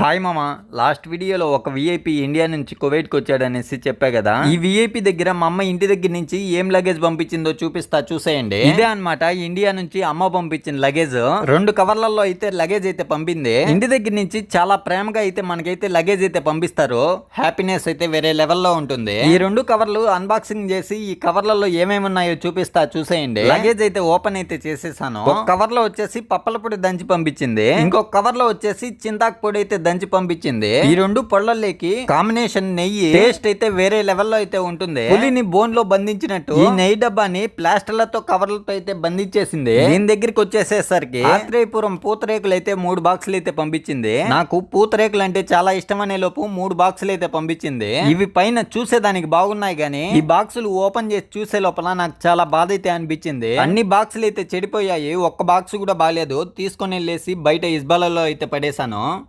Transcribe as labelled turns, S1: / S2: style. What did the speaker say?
S1: Hi మామ, last వీడియోలో ఒక విఐపి ఇండియా నుంచి కువైట్కి వచ్చాడనేసి చెప్పా కదా. ఈ విఐపి దగ్గర మా అమ్మ ఇంటి దగ్గర నుంచి ఏం లగేజ్ పంపించిందో చూపిస్తా, చూసేయండి. ఇదే అన్నమాట ఇండియా నుంచి అమ్మ పంపించిన లగేజ్. 2 కవర్లలో అయితే లగేజ్ అయితే పంపింది. ఇంటి దగ్గర నుంచి చాలా ప్రేమగా అయితే మనకైతే లగేజ్ అయితే పంపిస్తారు. హ్యాపీనెస్ అయితే వేరే లెవెల్లో ఉంటుంది. ఈ 2 కవర్లు అన్బాక్సింగ్ చేసి ఈ కవర్లలో ఏమేమి ఉన్నాయో చూపిస్తా, చూసేయండి. లగేజ్ అయితే ఓపెన్ అయితే చేసేసాను. ఒక కవర్ లో వచ్చేసి పప్పల పొడి దంచి పంపించింది. ఇంకొక కవర్ లో వచ్చేసి చింతాకు పొడి అయితే దంచి పంపించింది. ఈ 2 పొళ్ళల్లోకి కాంబినేషన్ నెయ్యి టేస్ట్ అయితే వేరే లెవెల్లో అయితే ఉంటుంది. పులిని బోన్ లో బంధించినట్టు ఈ నెయ్యి డబ్బాని ప్లాస్టర్లతో కవర్లతో అయితే బంధించేసింది. దీని దగ్గరికి వచ్చేసేసరికి ఆత్రేయపురం పూతరేకులు అయితే 3 బాక్సులు అయితే పంపించింది. నాకు పూతరేకులు అంటే చాలా ఇష్టం అనే లోపు 3 బాక్సులు అయితే పంపించింది. ఇవి పైన చూసేదానికి బాగున్నాయి గానీ ఈ బాక్సులు ఓపెన్ చేసి చూసే లోపల నాకు చాలా బాధ అయితే అనిపించింది. అన్ని బాక్సులు అయితే చెడిపోయాయి. ఒక్క బాక్స్ కూడా బాగాలేదు. తీసుకొని వెళ్ళేసి బయట ఇస్బాలలో అయితే పడేశాను.